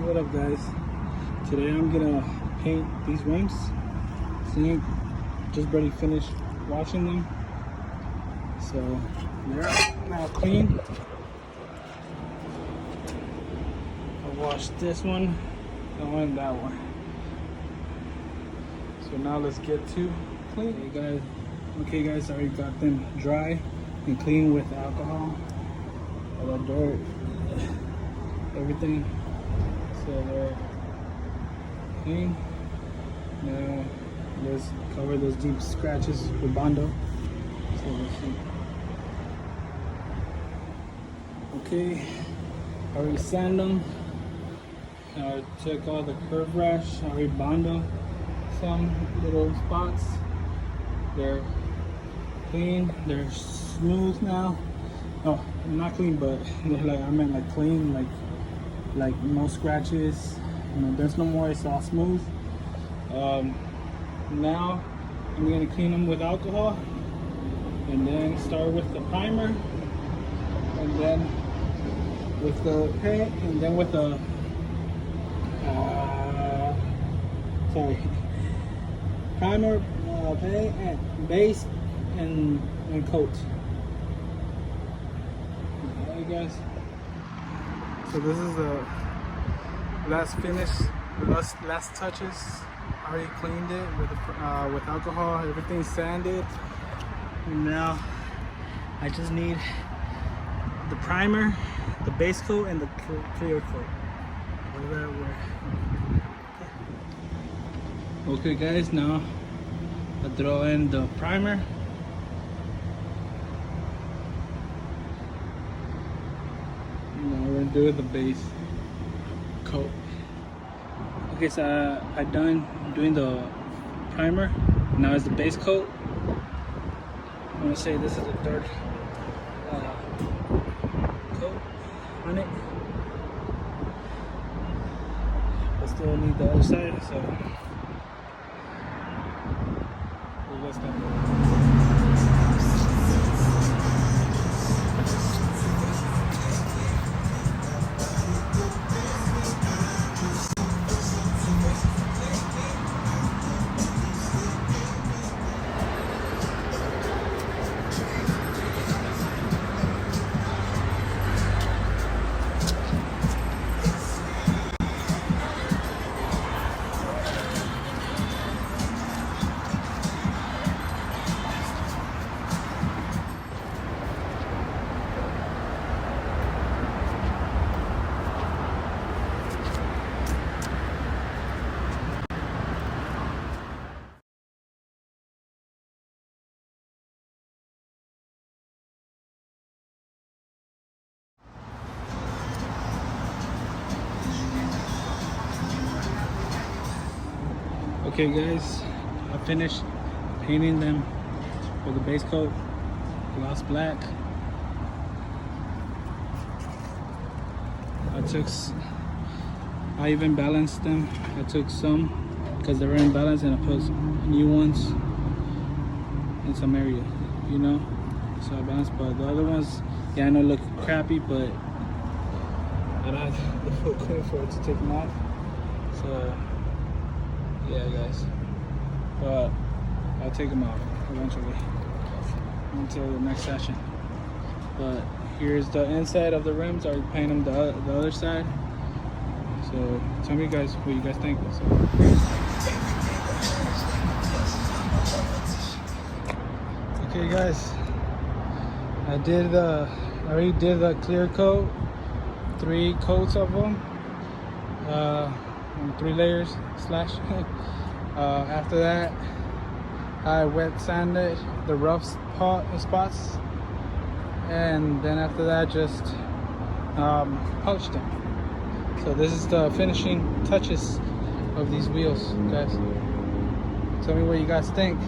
What up, guys? Today I'm gonna paint these rims. See, just barely finished washing them, so they're now clean. I washed this one, that one, and that one. So now let's get to clean. Okay guys, I already got them dry and clean with alcohol, all the dirt, everything. So they're clean. Now let's cover those deep scratches with Bondo. So let's see. Okay, I already sanded them. I took all the curve rash. I already Bondo some little spots. They're clean. They're smooth now. No, not clean, but they're like, I meant like clean, like no scratches. You know, there's no more. It's all smooth. Now I'm gonna clean them with alcohol, and then start with the primer, and then with the paint, and then with the primer, paint, and base, and coat. Alright, guys. So this is the last finish, the last touches. I already cleaned it with alcohol. Everything's sanded. And now I just need the primer, the base coat, and the clear coat. Okay guys, now I throw in the primer. Now we're gonna do the base coat. Okay, so I done doing the primer. Now it's the base coat. I'm gonna say this is the third coat on it. I still need the other side, so let's go. Okay guys, I finished painting them with the base coat, gloss black. I even balanced them. I took some because they were in balance, and I put new ones in some area, you know. So I balanced, but the other ones, yeah, I know look crappy, but I don't have the full clean for it to take them off. So yeah guys, but I'll take them out eventually until the next session. But here's the inside of the rims. I already painted them the other side. So tell me guys what you guys think. Okay guys, I already did the clear coat, 3 coats of them, 3 layers slash. After that, I wet sanded the rough spots, and then after that just polished them. So this is the finishing touches of these wheels, guys. Tell me what you guys think.